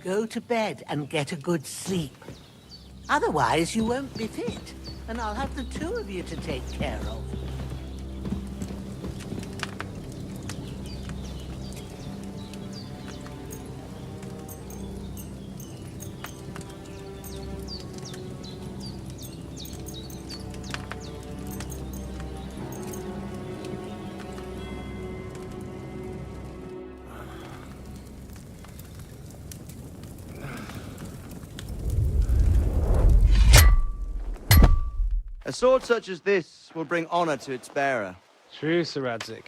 Go to bed and get a good sleep. Otherwise, you won't be fit, and I'll have the two of you to take care of. A sword such as this will bring honor to its bearer. True, Sir Radzik.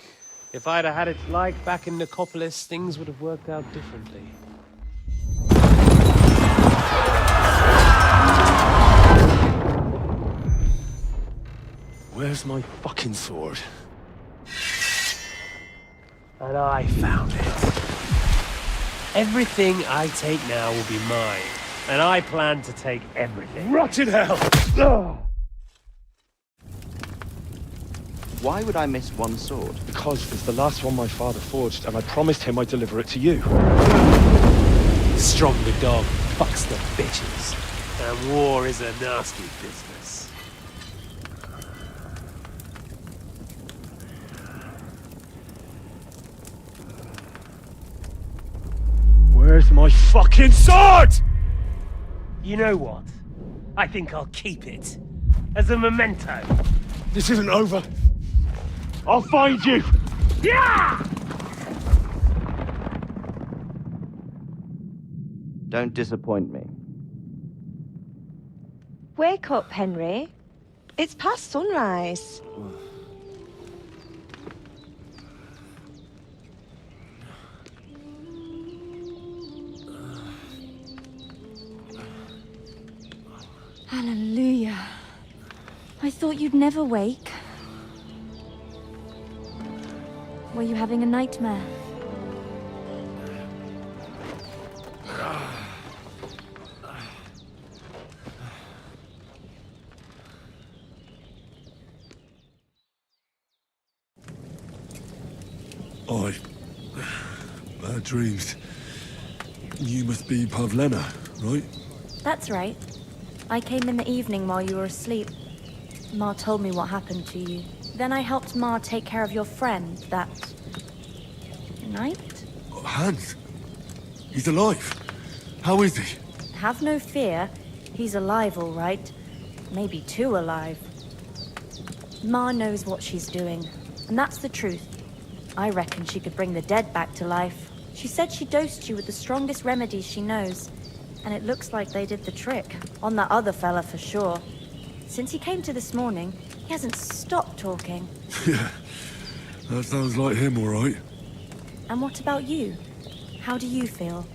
If I'd have had it like back in Nicopolis, things would have worked out differently. Where's my fucking sword? And I found it. Everything I take now will be mine, and I plan to take everything. Rot in hell! Ugh. Why would I miss one sword? Because it's the last one my father forged, and I promised him I'd deliver it to you. Stronger dog fucks the bitches, and war is a nasty business. Where's my fucking sword? You know what? I think I'll keep it. As a memento. This isn't over. I'll find you! Yeah! Don't disappoint me. Wake up, Henry. It's past sunrise. Hallelujah. I thought you'd never wake. Were you having a nightmare? Bad dreams. You must be Pavlena, right? That's right. I came in the evening while you were asleep. Ma told me what happened to you. Then I helped Ma take care of your friend that night? Hans? He's alive. How is he? Have no fear. He's alive, all right. Maybe too alive. Ma knows what she's doing, and that's the truth. I reckon she could bring the dead back to life. She said she dosed you with the strongest remedies she knows, and it looks like they did the trick. On that other fella for sure. Since he came to this morning, he hasn't stopped talking. Yeah, that sounds like him, all right. And what about you? How do you feel?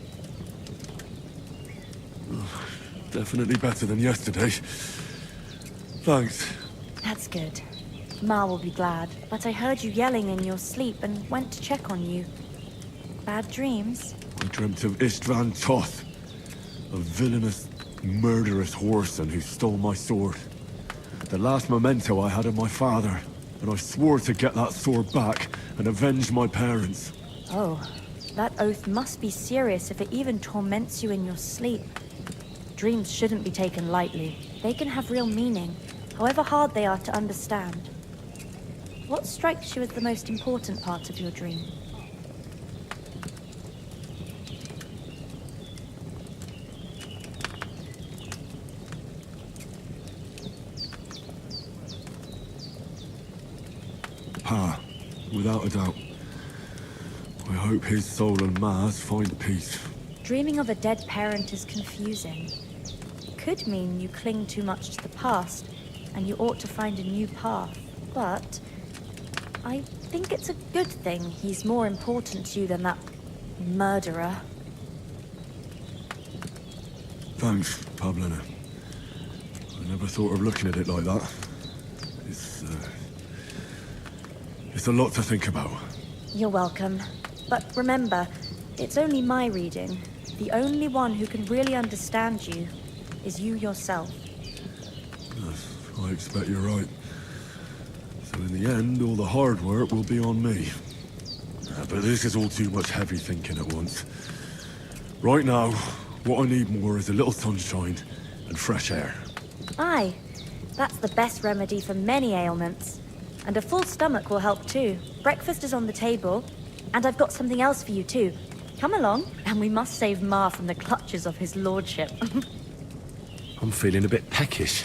Definitely better than yesterday. Thanks. That's good. Ma will be glad, but I heard you yelling in your sleep and went to check on you. Bad dreams? I dreamt of Istvan Toth, a villainous, murderous whoreson who stole my sword. The last memento I had of my father, and I swore to get that sword back and avenge my parents. Oh, that oath must be serious if it even torments you in your sleep. Dreams shouldn't be taken lightly. They can have real meaning, however hard they are to understand. What strikes you as the most important part of your dream? Pa, without a doubt. I hope his soul and Ma's find peace. Dreaming of a dead parent is confusing. It could mean you cling too much to the past, and you ought to find a new path. But I think it's a good thing he's more important to you than that murderer. Thanks, Pavlena. I never thought of looking at it like that. It's a lot to think about. You're welcome. But remember, it's only my reading. The only one who can really understand you is you yourself. Yes, I expect you're right. So in the end, all the hard work will be on me. But this is all too much heavy thinking at once. Right now, What I need more is a little sunshine and fresh air. Aye, that's the best remedy for many ailments. And a full stomach will help too. Breakfast is on the table, and I've got something else for you too. Come along, and we must save Ma from the clutches of his lordship. I'm feeling a bit peckish.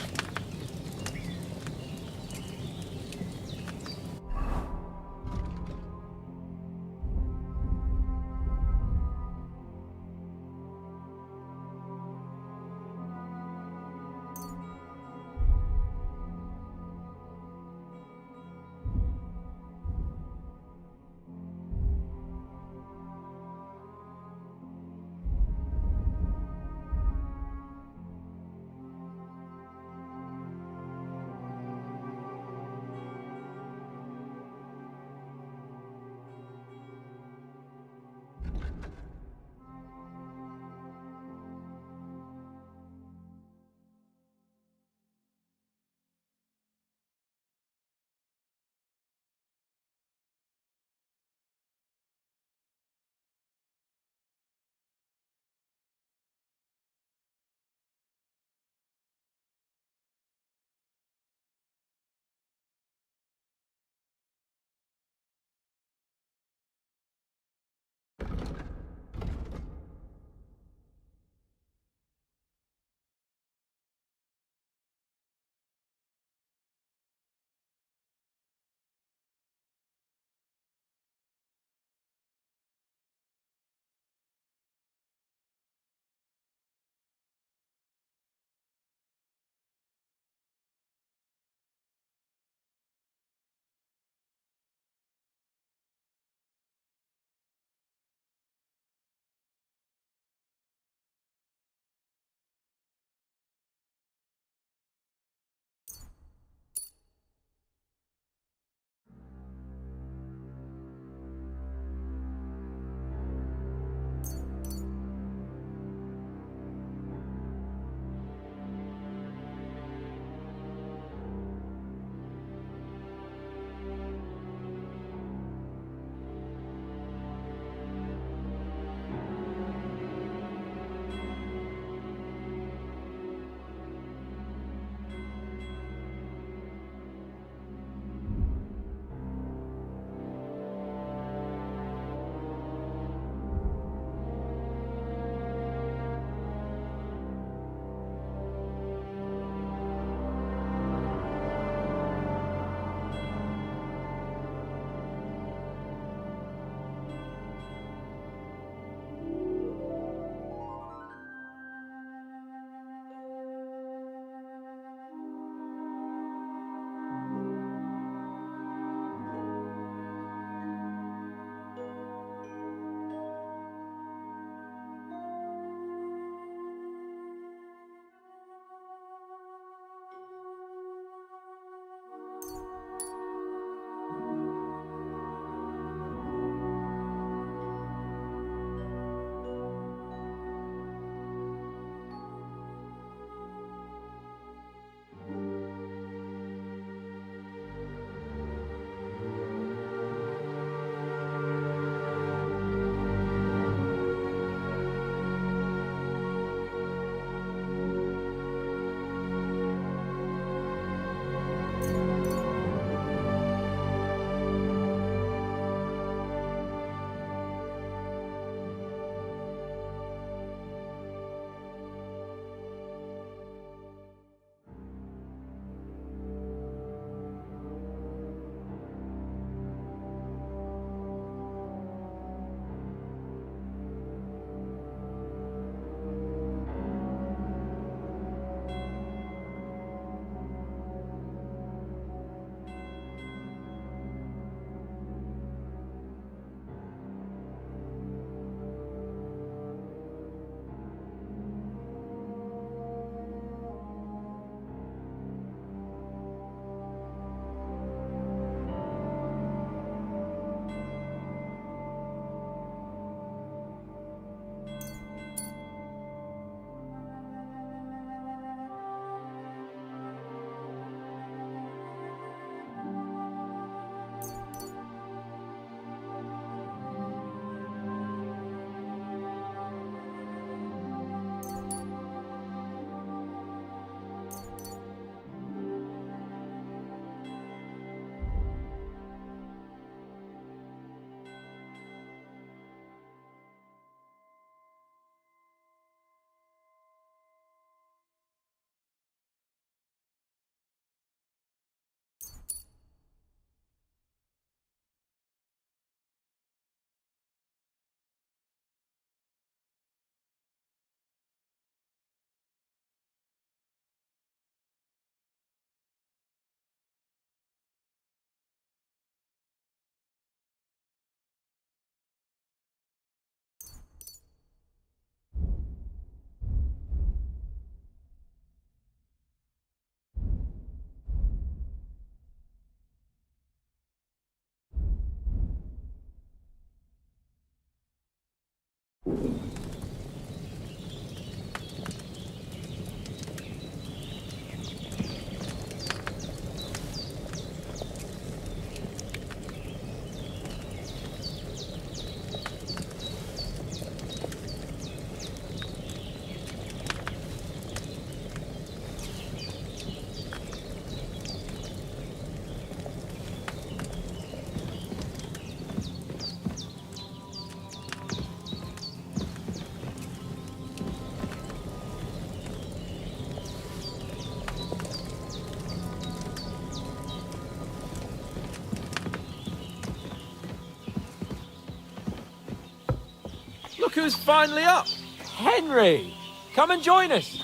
Look who's finally up! Henry! Come and join us!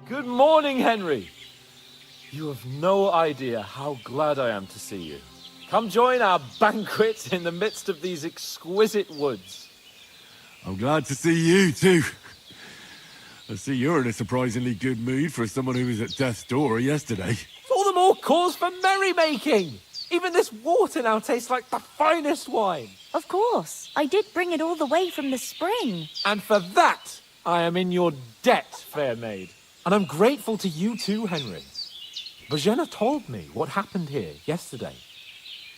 Good morning, Henry! You have no idea how glad I am to see you. Come join our banquet in the midst of these exquisite woods. I'm glad to see you, too. I see you're in a surprisingly good mood for someone who was at death's door yesterday. All the more cause for merrymaking! Even this water now tastes like the finest wine. Of course. I did bring it all the way from the spring. And for that, I am in your debt, fair maid. And I'm grateful to you too, Henry. Bojena told me what happened here yesterday.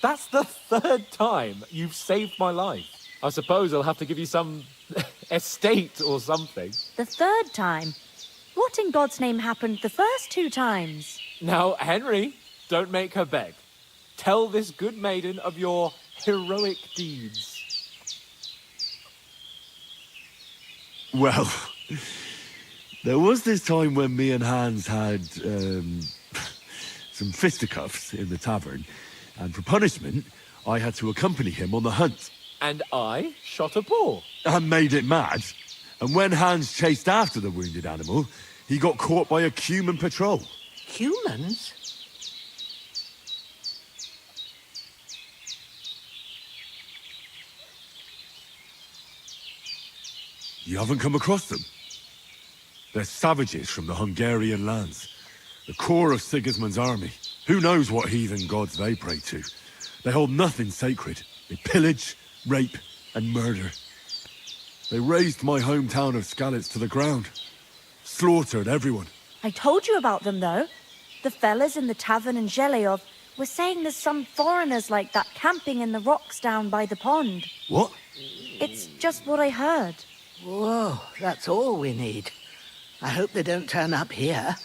That's the 3rd time you've saved my life. I suppose I'll have to give you some estate or something. The 3rd time? What in God's name happened the first 2 times? Now, Henry, don't make her beg. Tell this good maiden of your heroic deeds. Well, there was this time when me and Hans had, some fisticuffs in the tavern, and for punishment, I had to accompany him on the hunt. And I shot a boar. And made it mad. And when Hans chased after the wounded animal, he got caught by a human patrol. Humans? You haven't come across them? They're savages from the Hungarian lands. The core of Sigismund's army. Who knows what heathen gods they pray to? They hold nothing sacred. They pillage, rape, and murder. They razed my hometown of Skalitz to the ground. Slaughtered everyone. I told you about them, though. The fellas in the tavern in Zheleov were saying there's some foreigners like that camping in the rocks down by the pond. What? It's just what I heard. Whoa, that's all we need. I hope they don't turn up here.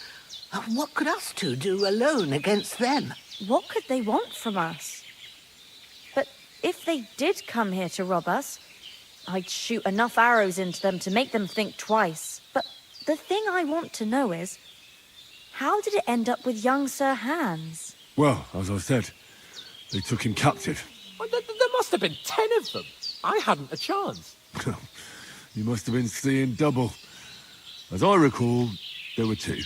What could us two do alone against them? What could they want from us? But if they did come here to rob us, I'd shoot enough arrows into them to make them think twice. But the thing I want to know is, how did it end up with young Sir Hans? Well, as I said, they took him captive. Well, there must have been 10 of them. I hadn't a chance. You must have been seeing double. As I recall, there were 2.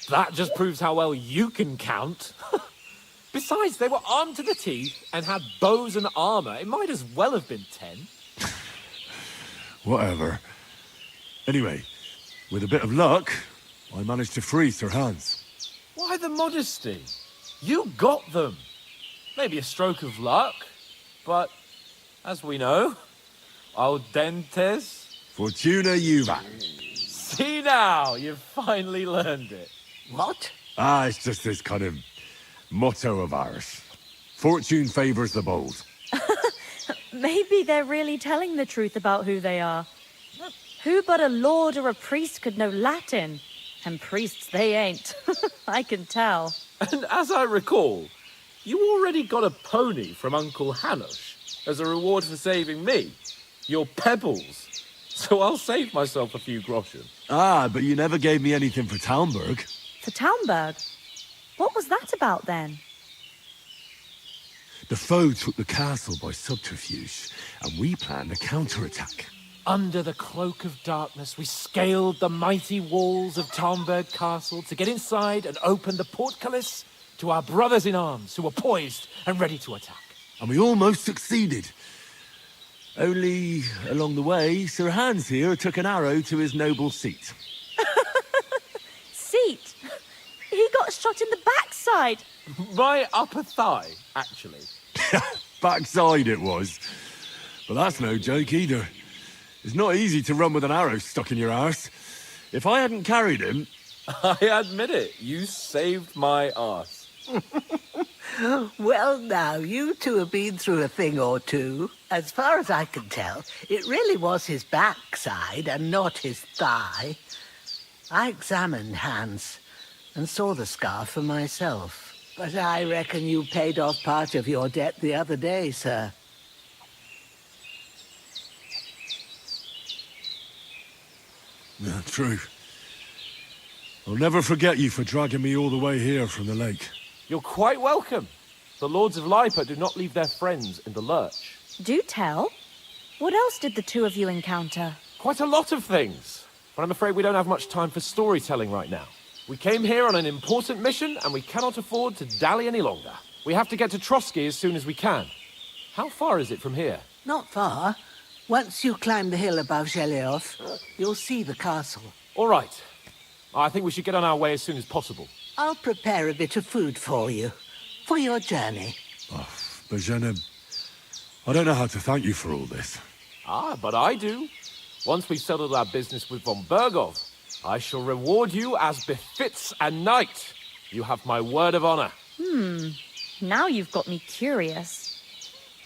That just proves how well you can count. Besides, they were armed to the teeth and had bows and armor. It might as well have been 10. Whatever. Anyway, with a bit of luck, I managed to free Sir Hans. Why the modesty? You got them. Maybe a stroke of luck, but as we know, audentes. Fortuna juvat. See now, you've finally learned it. What? It's just this kind of motto of ours. Fortune favors the bold. Maybe they're really telling the truth about who they are. Who but a lord or a priest could know Latin? And priests they ain't. I can tell. And as I recall, you already got a pony from Uncle Hanush as a reward for saving me. Your pebbles. So I'll save myself a few groschen. But you never gave me anything for Talmberg. For Talmberg? What was that about then? The foe took the castle by subterfuge, and we planned a counterattack. Under the cloak of darkness, we scaled the mighty walls of Talmberg Castle to get inside and open the portcullis to our brothers in arms who were poised and ready to attack. And we almost succeeded. Only, along the way, Sir Hans here took an arrow to his noble seat. Seat? got shot in the backside. My upper thigh, actually. Backside it was. But that's no joke either. It's not easy to run with an arrow stuck in your arse. If I hadn't carried him... I admit it, you saved my arse. Well, now, you two have been through a thing or two. As far as I can tell, it really was his backside and not his thigh. I examined Hans and saw the scar for myself. But I reckon you paid off part of your debt the other day, sir. Yeah, true. I'll never forget you for dragging me all the way here from the lake. You're quite welcome. The Lords of Lipa do not leave their friends in the lurch. Do tell. What else did the two of you encounter? Quite a lot of things. But I'm afraid we don't have much time for storytelling right now. We came here on an important mission, and we cannot afford to dally any longer. We have to get to Trotsky as soon as we can. How far is it from here? Not far. Once you climb the hill above Zheleov, you'll see the castle. All right. I think we should get on our way as soon as possible. I'll prepare a bit of food for you, for your journey. Oh, Bozhena, I don't know how to thank you for all this. Ah, but I do. Once we've settled our business with von Bergov, I shall reward you as befits a knight. You have my word of honor. Now you've got me curious.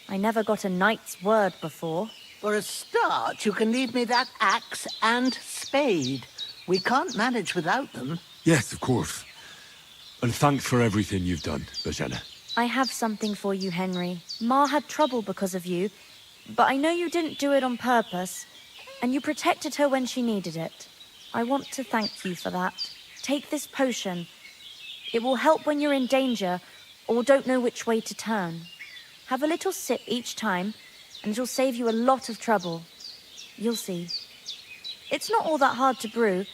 I never got a knight's word before. For a start, you can leave me that axe and spade. We can't manage without them. Yes, of course. And thanks for everything you've done, Bozhena. I have something for you, Henry. Ma had trouble because of you, but I know you didn't do it on purpose, and you protected her when she needed it. I want to thank you for that. Take this potion. It will help when you're in danger or don't know which way to turn. Have a little sip each time, and it'll save you a lot of trouble. You'll see. It's not all that hard to brew.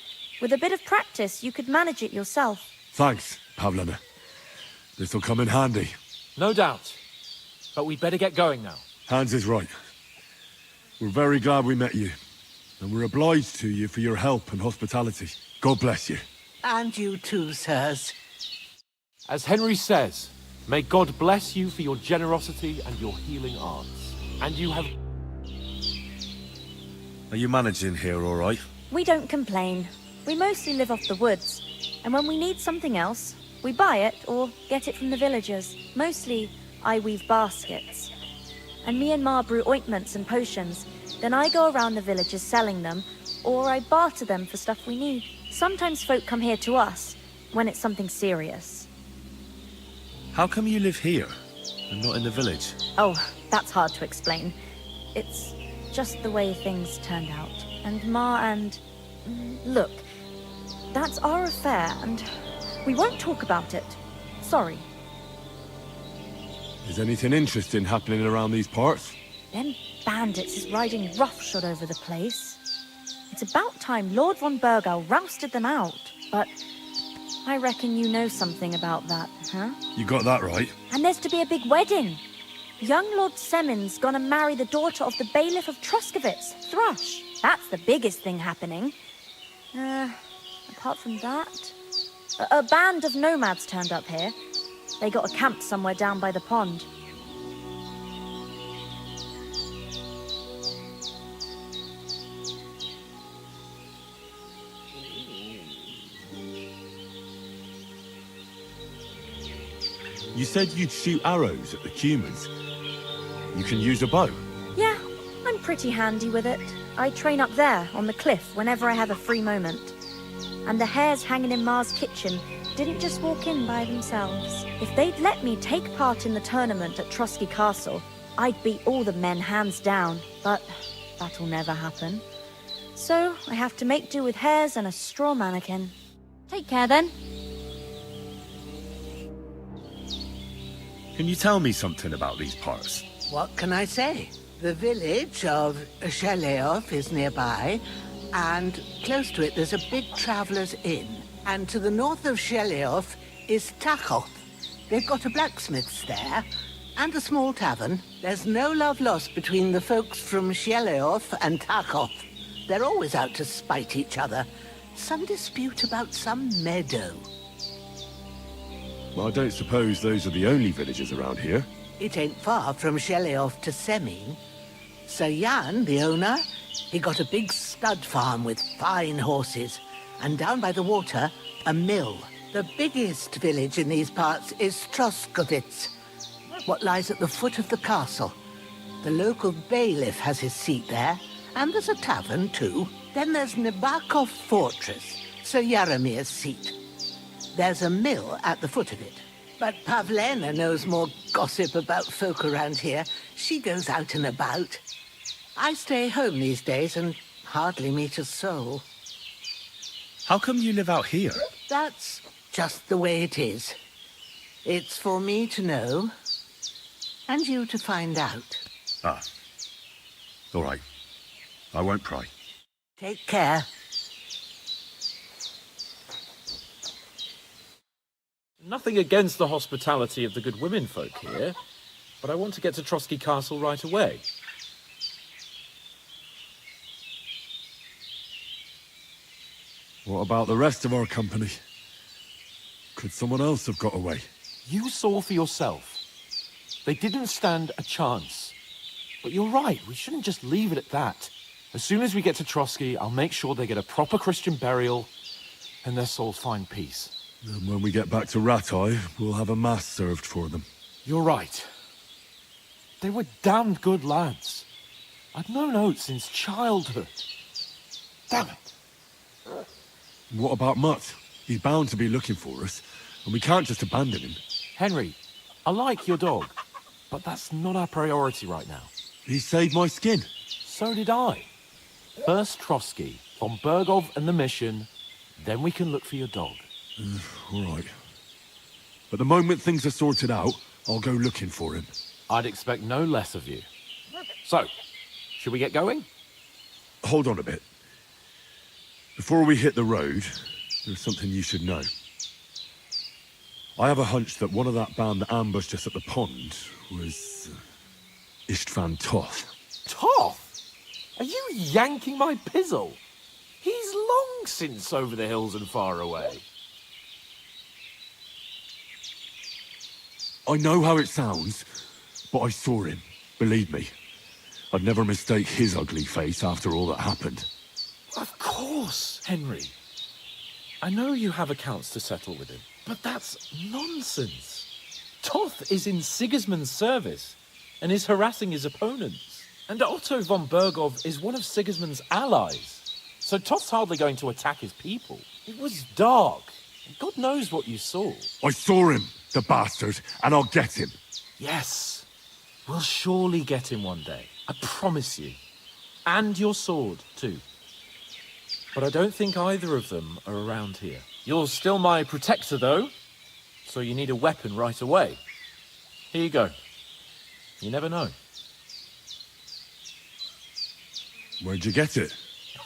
With a bit of practice, you could manage it yourself. Thanks, Pavlena. This'll come in handy. No doubt. But we'd better get going now. Hans is right. We're very glad we met you. And we're obliged to you for your help and hospitality. God bless you. And you too, sirs. As Henry says, may God bless you for your generosity and your healing arts. And you have... Are you managing here all right? We don't complain. We mostly live off the woods. And when we need something else, we buy it or get it from the villagers. Mostly, I weave baskets. And me and Ma brew ointments and potions. Then I go around the villages selling them, or I barter them for stuff we need. Sometimes folk come here to us, when it's something serious. How come you live here and not in the village? Oh, that's hard to explain. It's just the way things turned out. And Ma and... Look, that's our affair, and we won't talk about it. Sorry. Is anything interesting happening around these parts? Them bandits is riding roughshod over the place. It's about time Lord von Bergau rousted them out, but I reckon you know something about that, huh? You got that right. And there's to be a big wedding. Young Lord Semin's gonna marry the daughter of the bailiff of Troskovitz, Thrush. That's the biggest thing happening. Apart from that... A band of nomads turned up here. They got a camp somewhere down by the pond. You said you'd shoot arrows at the humans. You can use a bow. Yeah, I'm pretty handy with it. I train up there, on the cliff, whenever I have a free moment. And the hares hanging in Ma's kitchen didn't just walk in by themselves. If they'd let me take part in the tournament at Trotsky Castle, I'd beat all the men hands down, but that'll never happen. So I have to make do with hares and a straw mannequin. Take care then. Can you tell me something about these parts? What can I say? The village of Zheleov is nearby, and close to it there's a big traveller's inn. And to the north of Zheleov is Takhov. They've got a blacksmith's there, and a small tavern. There's no love lost between the folks from Zheleov and Takhov. They're always out to spite each other. Some dispute about some meadow. I don't suppose those are the only villages around here. It ain't far from Shelioff to Semin. Sir Jan, the owner, he got a big stud farm with fine horses. And down by the water, a mill. The biggest village in these parts is Troskovitz, what lies at the foot of the castle. The local bailiff has his seat there, and there's a tavern too. Then there's Nabakov Fortress, Sir Yaramir's seat. There's a mill at the foot of it. But Pavlena knows more gossip about folk around here. She goes out and about. I stay home these days and hardly meet a soul. How come you live out here? That's just the way it is. It's for me to know, and you to find out. Ah. All right. I won't pry. Take care. Nothing against the hospitality of the good women folk here, but I want to get to Trotsky Castle right away. What about the rest of our company? Could someone else have got away? You saw for yourself. They didn't stand a chance. But you're right, we shouldn't just leave it at that. As soon as we get to Trotsky, I'll make sure they get a proper Christian burial and their souls find peace. And when we get back to Ratai, we'll have a mass served for them. You're right. They were damned good lads. I'd known Oates since childhood. Damn it. What about Mutt? He's bound to be looking for us, and we can't just abandon him. Henry, I like your dog, but that's not our priority right now. He saved my skin. So did I. First Trotsky, von Bergov and the mission, then we can look for your dog. All right. But the moment things are sorted out, I'll go looking for him. I'd expect no less of you. So, should we get going? Hold on a bit. Before we hit the road, there's something you should know. I have a hunch that one of that band that ambushed us at the pond was Istvan Toth. Toth? Are you yanking my pizzle? He's long since over the hills and far away. I know how it sounds, but I saw him. Believe me. I'd never mistake his ugly face after all that happened. Of course, Henry. I know you have accounts to settle with him, but that's nonsense. Toth is in Sigismund's service and is harassing his opponents. And Otto von Bergov is one of Sigismund's allies. So Toth's hardly going to attack his people. It was dark. God knows what you saw. I saw him, the bastard, and I'll get him. Yes. We'll surely get him one day. I promise you. And your sword, too. But I don't think either of them are around here. You're still my protector, though. So you need a weapon right away. Here you go. You never know. Where'd you get it?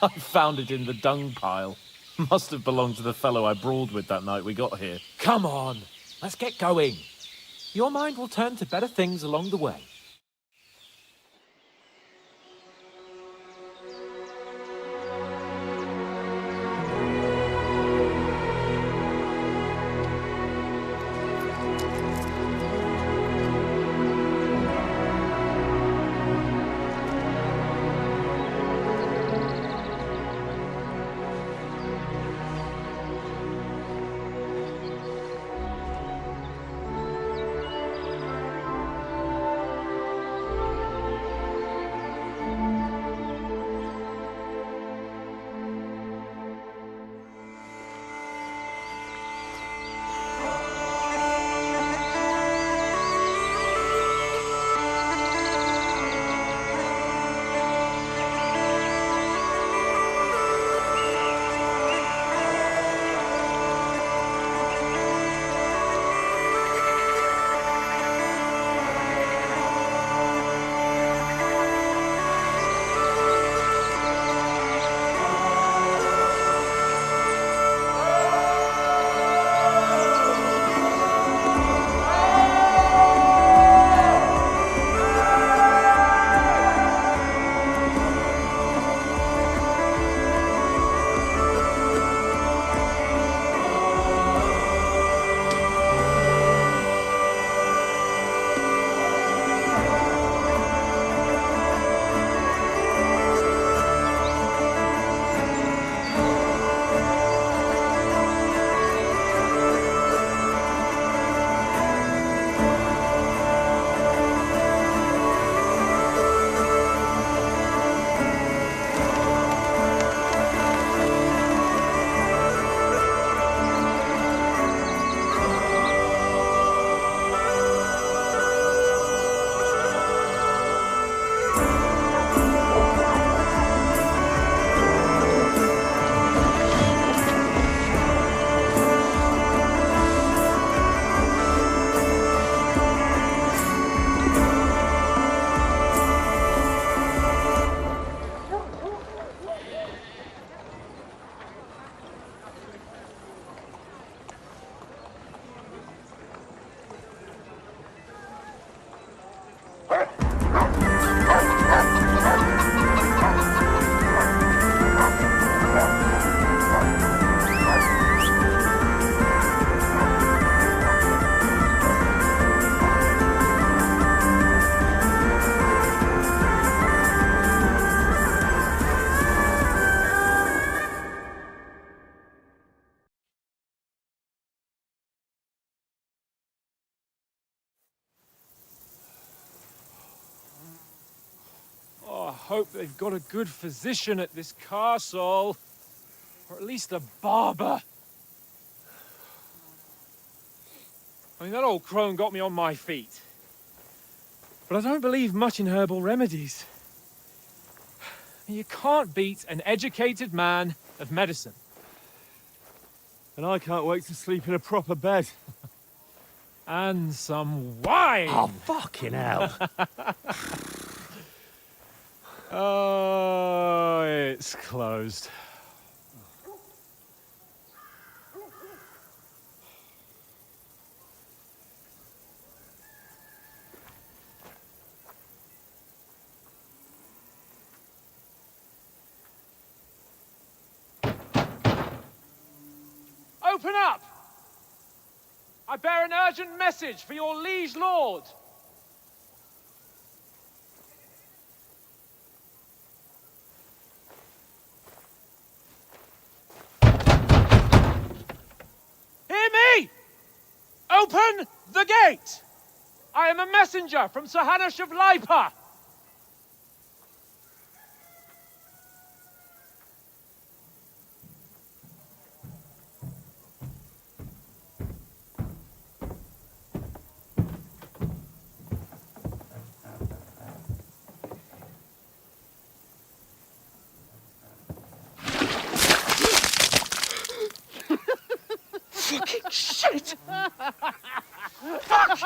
I found it in the dung pile. Must have belonged to the fellow I brawled with that night we got here. Come on, let's get going. Your mind will turn to better things along the way. hope they've got a good physician at this castle. Or at least a barber. I mean, that old crone got me on my feet. But I don't believe much in herbal remedies. You can't beat an educated man of medicine. And I can't wait to sleep in a proper bed. And some wine! Oh, fucking hell. Oh, it's closed. Open up! I bear an urgent message for your liege lord. Hear me! Open the gate! I am a messenger from Sir Hanush of Lipa. Fucking shit! Fuck!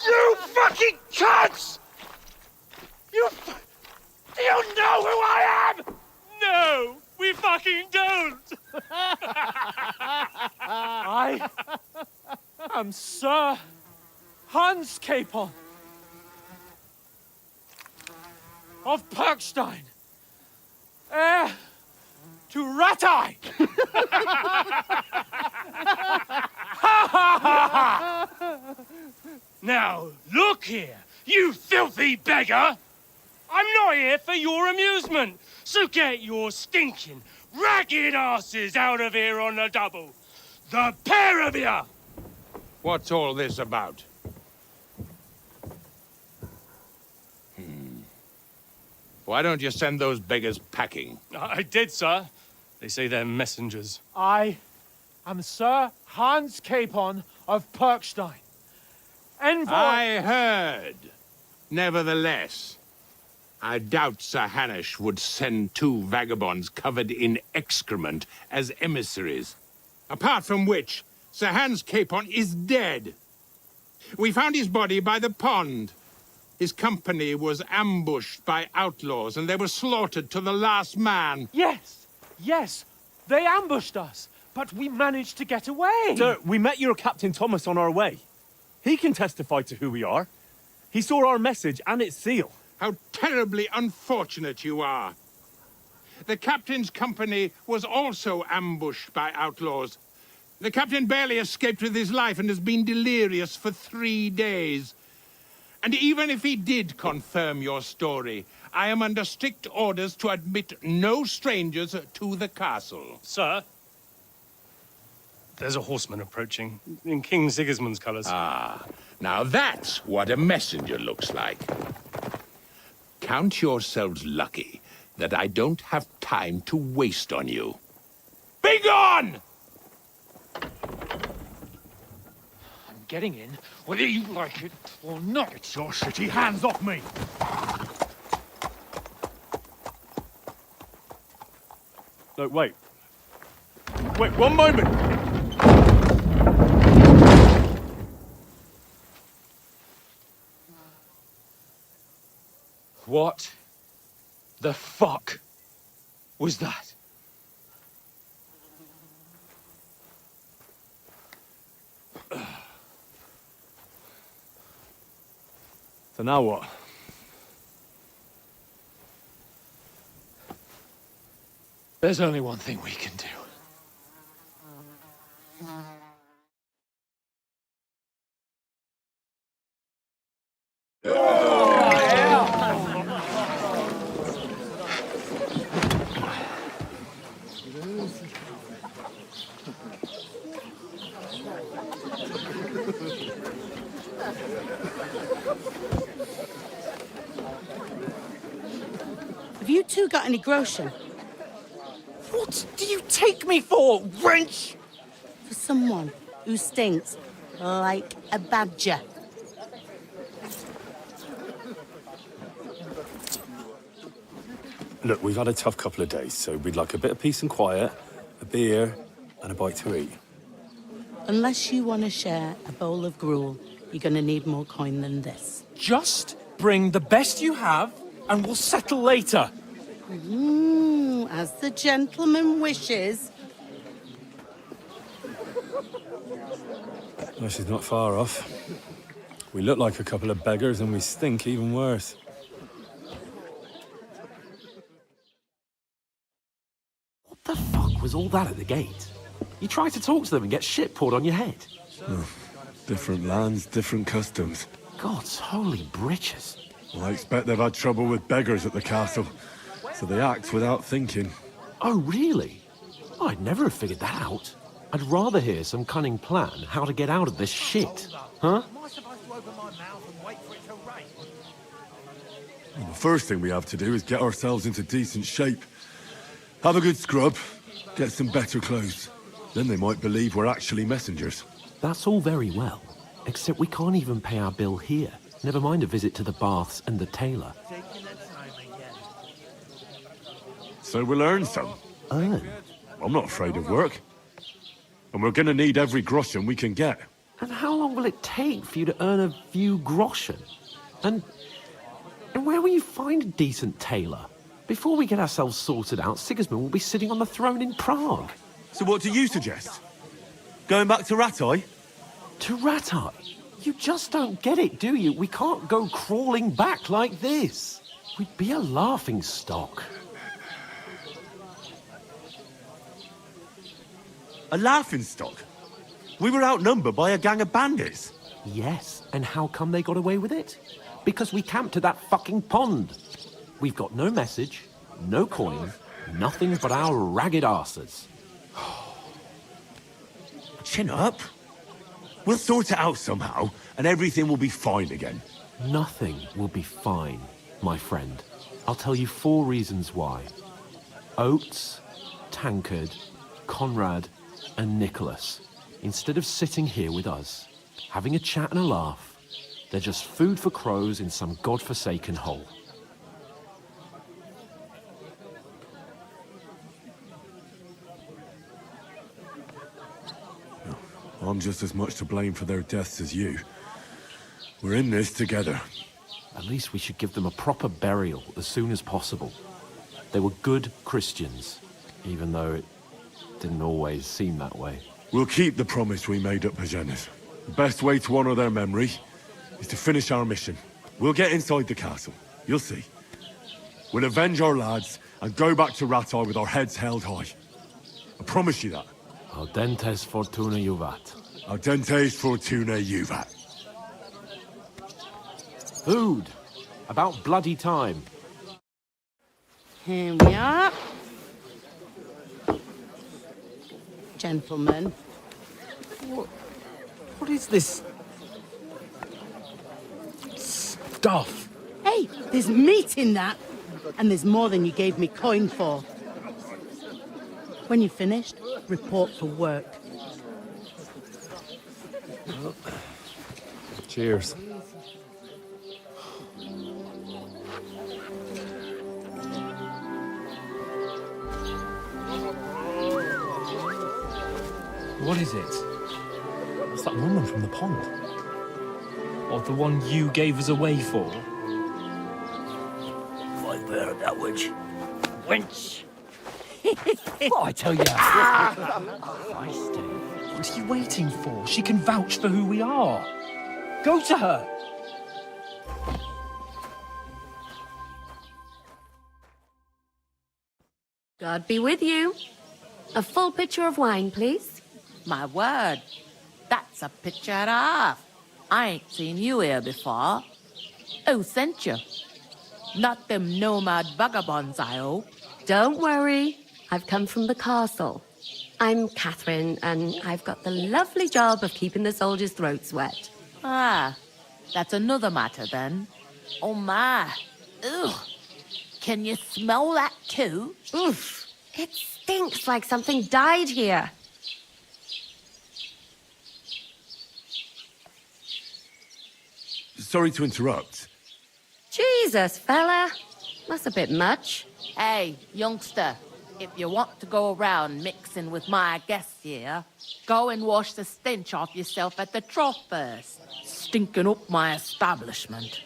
You fucking cunts! Do you know who I am? No, we fucking don't! I am Sir Hans Capon of Perkstein, heir to Ratai! Now, look here, you filthy beggar! I'm not here for your amusement, so get your stinking, ragged asses out of here on the double. The pair of you! What's all this about? Why don't you send those beggars packing? I did, sir. They say they're messengers. I am Sir Hans Capon of Perkstein. Envoy... I heard. Nevertheless, I doubt Sir Hanush would send two vagabonds covered in excrement as emissaries. Apart from which, Sir Hans Capon is dead. We found his body by the pond. His company was ambushed by outlaws, and they were slaughtered to the last man. Yes, they ambushed us, but we managed to get away. Sir, we met your Captain Thomas on our way. He can testify to who we are. He saw our message and its seal. How terribly unfortunate you are. The captain's company was also ambushed by outlaws. The captain barely escaped with his life and has been delirious for 3 days. And even if he did confirm your story, I am under strict orders to admit no strangers to the castle. Sir, there's a horseman approaching in King Sigismund's colours. Ah, now that's what a messenger looks like. Count yourselves lucky that I don't have time to waste on you. Be gone! I'm getting in, whether you like it or not. Get your shitty hands off me! No, wait. Wait, one moment! What the fuck was that? So now what? There's only one thing we can do. Have you two got any groschen? What do you take me for, wench? For someone who stinks like a badger. Look, we've had a tough couple of days, so we'd like a bit of peace and quiet, a beer, and a bite to eat. Unless you want to share a bowl of gruel, you're going to need more coin than this. Just bring the best you have, and we'll settle later. As the gentleman wishes. Well, she's not far off. We look like a couple of beggars, and we stink even worse. What the fuck was all that at the gate? You try to talk to them and get shit poured on your head. Oh, different lands, different customs. God's holy britches. Well, I expect they've had trouble with beggars at the castle, so they act without thinking. Oh, really? I'd never have figured that out. I'd rather hear some cunning plan how to get out of this shit. Huh? Well, the first thing we have to do is get ourselves into decent shape. Have a good scrub, get some better clothes. Then they might believe we're actually messengers. That's all very well, except we can't even pay our bill here. Never mind a visit to the baths and the tailor. So we'll earn some. Earn? I'm not afraid of work. And we're gonna need every groschen we can get. And how long will it take for you to earn a few groschen? And where will you find a decent tailor? Before we get ourselves sorted out, Sigismund will be sitting on the throne in Prague. So what do you suggest? Going back to Ratai? To Ratai? You just don't get it, do you? We can't go crawling back like this. We'd be a laughing stock. A laughing stock? We were outnumbered by a gang of bandits. Yes, and how come they got away with it? Because we camped at that fucking pond. We've got no message, no coin, nothing but our ragged arses. Chin up. We'll sort it out somehow, and everything will be fine again. Nothing will be fine, my friend. I'll tell you 4 reasons why. Oates, Tankard, Conrad, and Nicholas, instead of sitting here with us, having a chat and a laugh, they're just food for crows in some godforsaken hole. I'm just as much to blame for their deaths as you. We're in this together. At least we should give them a proper burial as soon as possible. They were good Christians, even though it didn't always seem that way. We'll keep the promise we made at Pagenes. The best way to honor their memory is to finish our mission. We'll get inside the castle. You'll see. We'll avenge our lads and go back to Ratai with our heads held high. I promise you that. Audentes fortuna juvat. Audentes fortuna juvat. Food! About bloody time. Here we are. Gentlemen. What is this stuff? Hey, there's meat in that. And there's more than you gave me coin for. When you're finished, report for work. Cheers. What is it? What's that woman from the pond? Or the one you gave us away for? Right there, that witch. Wench! What I tell you? Christ, what are you waiting for? She can vouch for who we are. Go to her. God be with you. A full pitcher of wine, please. My word, that's a picture and a half. I ain't seen you here before. Who sent you? Not them nomad vagabonds, I hope. Don't worry. I've come from the castle. I'm Catherine, and I've got the lovely job of keeping the soldiers' throats wet. Ah, that's another matter then. Oh my. Ugh. Can you smell that too? Oof. It stinks like something died here. Sorry to interrupt. Jesus, fella. That's a bit much. Hey, youngster, if you want to go around mixing with my guests here, go and wash the stench off yourself at the trough first. Stinking up my establishment.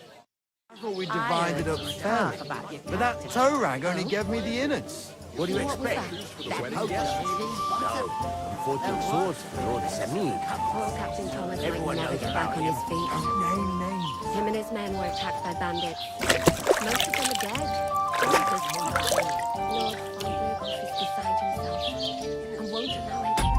I thought we divided up fairly, but that toe rag only gave me the innards. What do you expect? Unfortunate swords for Lord Samir. Poor Captain Thomas might never get back on his feet. Him and his men were attacked by bandits. Most of them are dead. Lord Von Berghoff is beside himself and won't allow it.